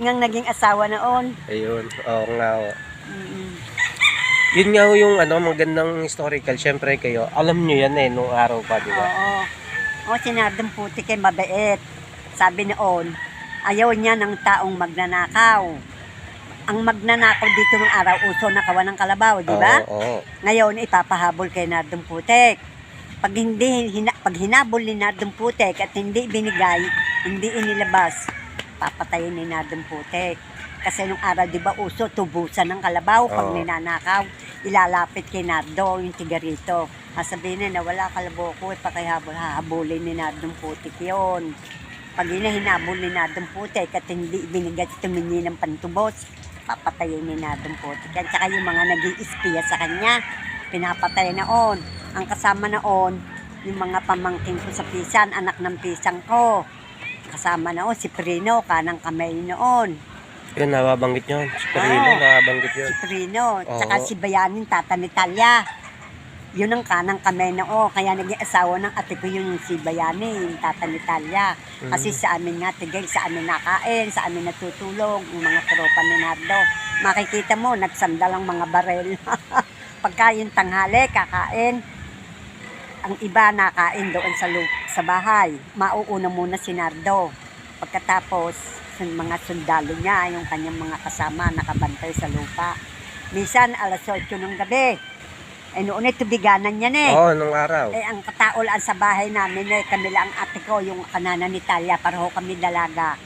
ngang naging asawa noon. Ayun, oo nga ho. Mm. Yun nga ho yung magandang historical. Siyempre kayo, alam nyo yan nung araw pa, di ba? Oo. O, si Nardong Putik ay mabait. Sabi noon, ayaw niya ng taong magnanakaw. Ang magnanakaw dito ng araw, uso na kawan ng kalabaw, di ba? Oo. Ngayon, ipapahabol kay Nardong Putik. Pag hinabol ni Nardong Putik at hindi binigay, hindi inilabas, papatayin ni Nardong Putik. Kasi nung araw, di ba, uso, tubusan ng kalabaw pag ninanakaw. Ilalapit kay Nardo, yung tiga rito. Sabihin na wala kalabaw ko, hahabulin ni Nardong Putik yun. Pag hinabol ni Nardong Putik at hindi binigay tumingi ng pantubos, papatayin ni Nardong Putik. At saka yung mga nag-i-espiya sa kanya, pinapatay noon. Ang kasama noon, yung mga pamangkin ko sa pisan, anak ng pisang ko. Kasama noon, si Prino, kanang kamay noon. Yun, nababanggit yun. Si Perino, nababanggit yun. Si Prino, tsaka si Bayanin, tata ni Talia. Yun ang kanang kamay noon. Kaya naging asawa ng ate ko yung si Bayanin, tata ni Talia. Kasi sa amin nga, tigay, sa amin nakain, sa amin natutulog, yung mga tropa ni Nardo. Makikita mo, nagsandal ang mga barel. Pagka yung tanghali, kakain, ang iba nakain doon sa bahay. Mauuna muna si Nardo. Pagkatapos, mga sundalo niya, yung kanyang mga kasama, nakabantay sa lupa. Minsan, alas 8 ng gabi. Noon tubiganan yan Oo, nung araw. ang kataulan sa bahay namin, kami lang ate ko, yung kanana ni Talia, pareho kami dalaga.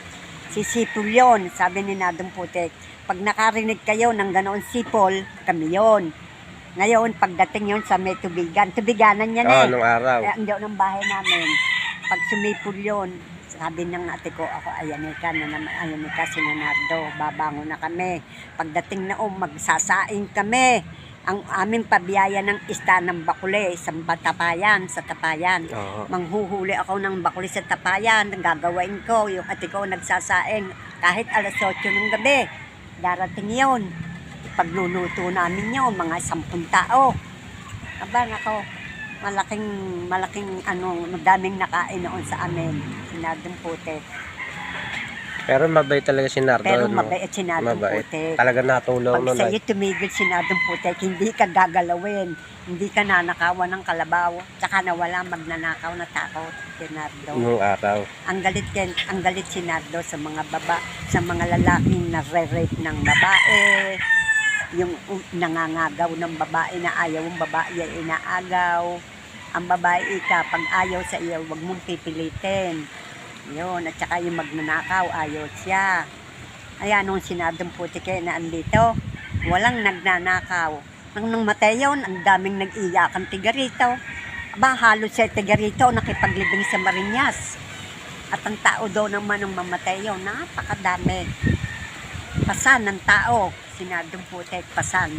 Si Sipol yun, sabi ni Nardong Putik. Pag nakarinig kayo ng ganoon sipol, kami yon. Ngayon, pagdating yon sa may tubiganan yan nung araw. Ang daw ng bahay namin. Pag sumipol yon, sabi ng ate ko, ako, ayan ka, si Nardo, babangon na kami. Pagdating na magsasaing kami. Ang aming pabiyaya ng ista ng bakule sa tapayan. Manghuhuli ako ng bakule sa tapayan, gagawain ko, yung ate ko nagsasaing, kahit alas 8 ng gabi, darating yon. Pagluluto namin yun, mga 10 tao. Aba, nako, malaking madaming nakain noon sa amin, si Nardong Putik. Pero mabait talaga si Nardo. Pero mabait si Nardong Putik. Talaga natulong nun. Pag sa'yo tumigil si Nardong Putik, hindi ka gagalawin, hindi ka nanakawan ng kalabaw, tsaka nawala magnanakaw na takot si Nardo. Nung araw. Ang galit si Nardo sa mga lalaking nare-rape ng babae, yung nangangagaw ng babae na ayaw ng babae ay inaagaw. Ang babae pag ayaw sa iyo, wag mong pipilitin. Yun, at saka yung magnanakaw, ayaw siya. Ayan, nung sinadong Putik na andito, walang nagnanakaw. Nang matay yun, ang daming nag-iyakan tiga rito. Aba, halos sa tiga rito, nakipaglibing sa Marinas. At ang tao daw naman ang mamatay yun, napakadami. Pasan ng tao, sinadong Putik, pasan.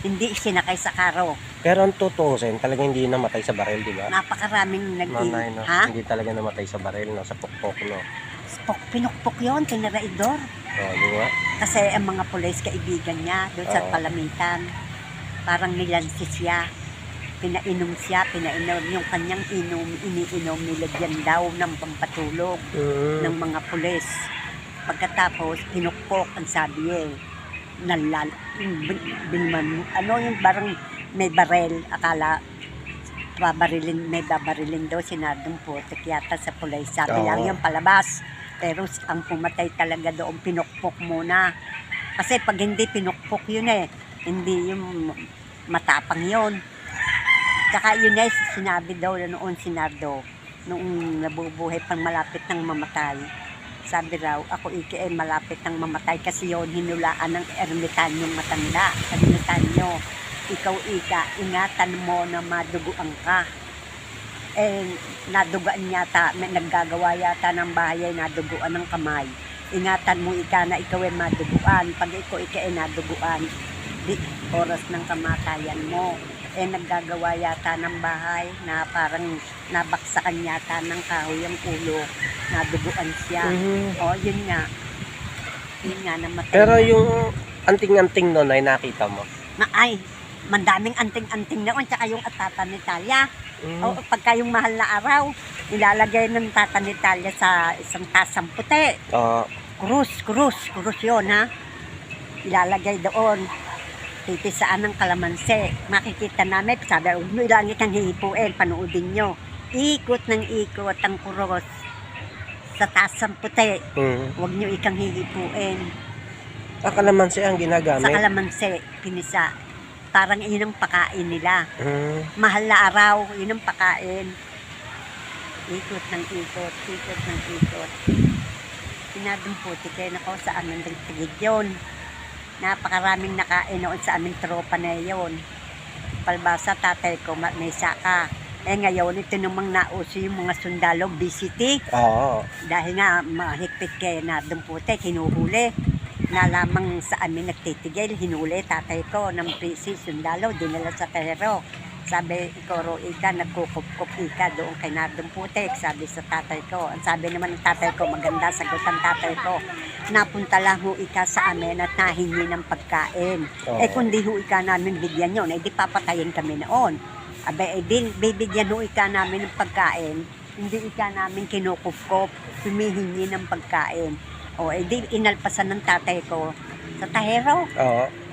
Hindi sinakay sa karo. Pero ang tutusin, talaga hindi namatay sa baril, di ba? Napakaraming no? Hindi talaga namatay sa baril, no? Sa pukpok, no? Pinukpok yun, tinaraidor. Di ba? Kasi ang mga pulis kaibigan niya doon sa palamitan. Parang nilansi siya. Pinainom yung kanyang iniinom, nilagyan daw ng pampatulog ng mga pulis. Pagkatapos, pinukpok ang sabi yung barang may barel, akala may babarilin daw si Nardong Putik yata sa pulis. Sabi lang yung palabas. Pero ang pumatay talaga doon, pinukpok muna. Kasi pag hindi pinukpok yun hindi yung matapang yun. Tsaka yun sinabi daw noon si Nardo, noong nabubuhay pang malapit ng mamatay. Sabi raw, ako malapit ng mamatay kasi yun, hinulaan ng ermitanyong matanda. Ermitanyo, ikaw ingatan mo na maduguan ka. Naduguan yata, naggagawa yata ng bahay, naduguan ng kamay. Ingatan mo na ikaw maduguan. Pag ikaw naduguan, di oras ng kamatayan mo. Naggagawa yata ng bahay na parang nabaksakan yata ng kahoy ang ulo. Naduguan siya. Yun nga. Namatay. Pero yung anting-anting noon ay nakita mo? Mandaming anting-anting noon, tsaka yung tata ni Talia. Pagka yung mahal na araw, ilalagay ng tata ni Talia sa isang tasang puti. Krus yun ha. Ilalagay doon. Titisaan ng kalamansi. Makikita namin, sabi, huwag nyo ilangit ang hihipuin, panoodin nyo. Ikot ng ikot ang krus sa taas ng puti. Huwag nyo ikang hihipuin. Kalamansi ang Sa ginagamit? kalamansi, pinisa. Parang yun ang pakain nila. Mm. Mahal na araw, yun ang pakain. Ikot ng ikot, ikot ng ikot. Sinadong puti kayo na ko sa aming tigid yun. Napakaraming nakain noon sa aming tropa na yun. Palbasa, tatay ko, may saka. Ngayon, ito namang nauso yung mga sundalo, BCT. Oo. Dahil nga, mahigpit kayo na dumputi, kinuhuli. Na lamang sa amin nagtitigil, hinuli tatay ko ng PC sundalo, dinala sa Terero. Sabi, Ikoro, ika, nagkukup-kup ika doon kay Nardong Putik, sabi sa tatay ko. Ang sabi naman ng tatay ko, maganda, sagot ang tatay ko. Napunta lang ho ika sa amin at nahingi ng pagkain. Oo. Kung di ho ika namin bigyan yun, di papatayin kami noon. Abe, bibigyan ho ika namin ng pagkain, hindi ika namin kinukup-kup, humihingi ng pagkain. Di inalpasan ng tatay ko sa Tahero.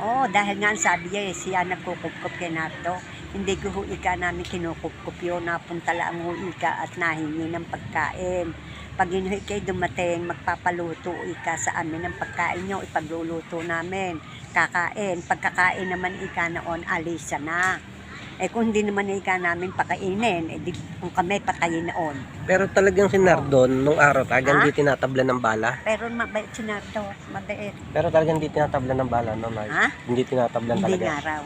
Oo. Dahil nga ang sabi niya, siya nagkukup-kup kay Nardo. Hindi ko ho ika namin kinukup-kup yun, napunta lang ho ika at nahingi ng pagkain. Pag yun ho ikay dumating, magpapaluto ika sa amin ng pagkain nyo, ipagluluto namin, kakain. Pagkakain naman ika noon, alisa na. Kung hindi naman ika namin pakainin, kung kami patayin noon. Pero talagang si Nardon, nung araw talagang Ha? di tinatabla ng bala? Pero mabait si Nardo, mabait. Pero talagang di tinatabla ng bala, no? Nay? Ha? Hindi tinatablan Hindi talaga. nga raw.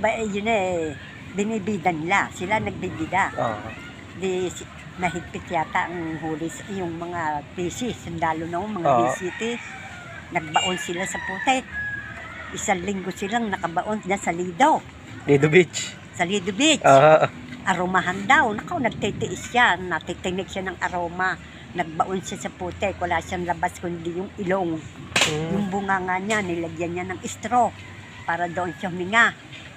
Yun binibida nila. Sila nagbibida. Oo. Mahigpit yata ang huli yung mga PC, sundalo noong mga Oo. BCT. Nagbaon sila sa putek. 1 linggo silang nakabaon na sa Lido. Lido Beach. Sa Lido Beach. Oo. Aromahan daw. Nakaw, nagtitiis siya. Natitinig siya ng aroma. Nagbaon siya sa putek. Wala siyang labas kundi yung ilong. Yung bunganga niya, nilagyan niya ng straw para doon siya huminga.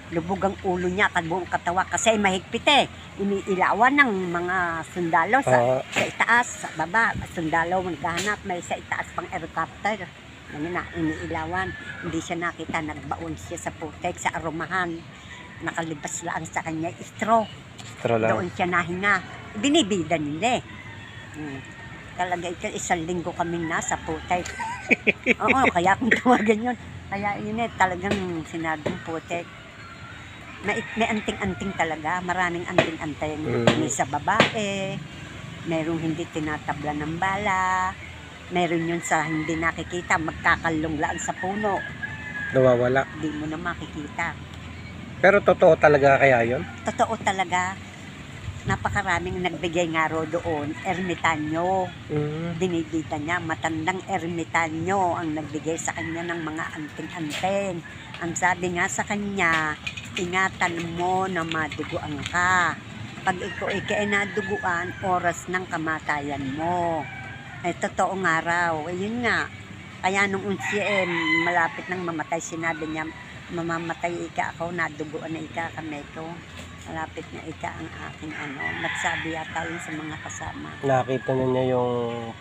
Lubog ang ulo niya, buong katawa kasi mahigpit iniilawan ng mga sundalo sa itaas, sa baba. Sundalo maghanap, may sa itaas pang helicopter. Iniilawan. Hindi siya nakita, nagbaon siya sa putek, sa aromahan. Nakalibas lang sa kanya straw. Straw lang. Doon siya nahinga. Binibida nila Talaga 1 linggo kaming nasa putek. Oo, kaya kung tawagan yun. Kaya yun talagang sinabing putek. May anting-anting talaga. Maraming anting-anting. May sa babae. Merong hindi tinatabla ng bala. Meron yun sa hindi nakikita. Magkakalong laan sa puno. Nawawala. Hindi mo na makikita. Pero totoo talaga kaya yun? Totoo talaga. Napakaraming nagbigay nga ro doon. Ermitanyo. Dinibita niya. Matandang ermitanyo ang nagbigay sa kanya ng mga anting-anting. Ang sabi nga sa kanya, ingatan mo na maduguan ka. Pag ikaw ay naduguan, oras ng kamatayan mo. Totoo nga raw. Yun nga. Kaya nung malapit nang mamatay, sinabi niya, mamamatay ika ako, naduguan na ika kami ko. Malapit na ika ang aking Nagsabi yata yun sa mga kasama. Nakita niya yung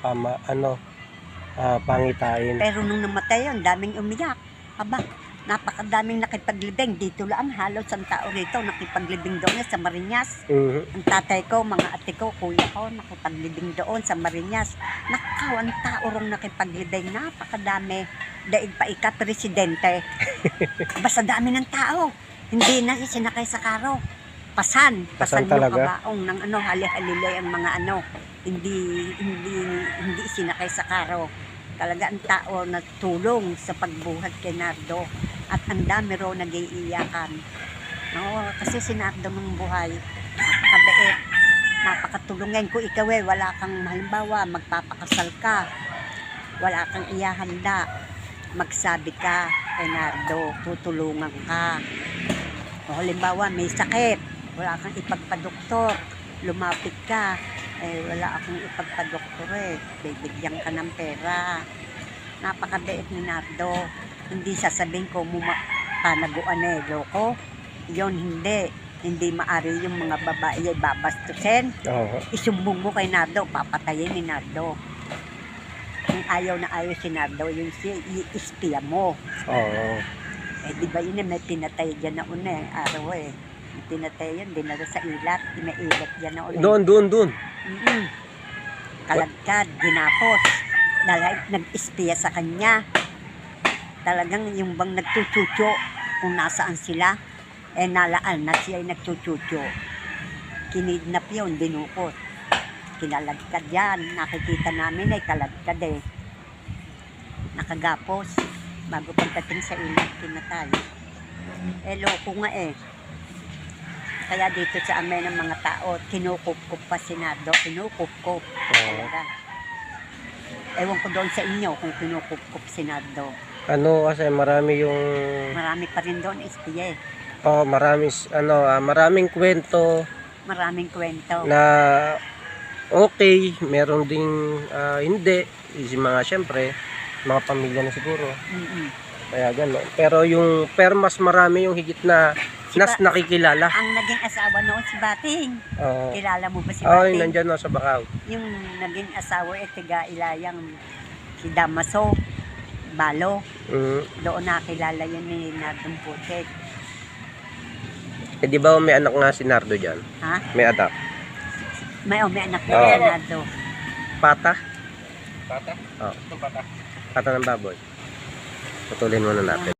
pangitain. Pero nung namatay yun, daming umiyak. Aba, napakadaming nakipaglibing. Dito lang, halos ang tao rito nakipaglibing doon sa Mariñas. Ang tatay ko, mga ate ko, kuya ko, nakipaglibing doon sa Mariñas. Nakaw, ang tao rong nakipaglibing. Napakadami. Daig pa ika, presidente. Basta dami ng tao. Hindi na sinakay sa karo. Pasan yung talaga? kabaong ng hali-halilay ang mga hindi sinakay sa karo. Talaga ang tao na tulong sa pagbuhat kay Nardo. At ang dami raw nag-iiyakan. Kasi si Nardo ng buhay, napakabait, napakatulungan. Kung ikaw wala kang, halimbawa, magpapakasal ka, wala kang iyahanda, magsabi ka kay Nardo, tutulungan ka. Halimbawa, may sakit, wala kang ipagpadoktor, lumapit ka, wala akong ipagpadoktor bibigyan ka ng pera. Napakabait ni Nardo. Hindi sasabihin ko panaguan loko. Yon hindi maari yung mga babae ay babastusin. Isumbong mo kay Nardo, papatayin ni Nardo. ayaw na ayaw si Nardo, yung si ispiya mo. Oo. Eh, di ba yun may pinatay dyan na una araw May pinatay yun, dinala sa ilat, may ilat dyan na una. Doon. Kalagkad, ginapos. Dahil nag-ispiya sa kanya. Talagang yung bang nagtutucho kung nasaan sila, nalaan na siya ay nagtutucho. Kinidnap yun, dinukot. Kinalagkad yan. Nakikita namin ay kalagkad Nakagapos. Bago pagdating sa ilat, pinatay. Loko nga Kaya dito sa amin ng mga tao, kinukup-kup pa si Nardo. Kinukup-kup. Talaga. Ewan ko doon sa inyo kung kinukup-kup si Nardo. Ano kasi marami yung Marami pa rin doon, ispiye. maraming kwento Maraming kwento. na okay, meron ding hindi. Yung mga syempre, mga pamilya na siguro. Mm-mm. Kaya gano'n. Pero mas marami yung higit na nakikilala. Ang naging asawa noon si Bating. Oo. Kilala mo ba si Ay, Bating? nandyan na sa Bakaw. Yung naging asawa tiga Ilayang si Damaso Balo. Doon nakilala yun ni Nardong Putek. Eh, di ba may anak nga si Nardo dyan? Ha? May anak. May anak na Oo. si Nardo. Pata? Pata? Oo. Itong pata. Pata ng baboy. Putulin muna natin.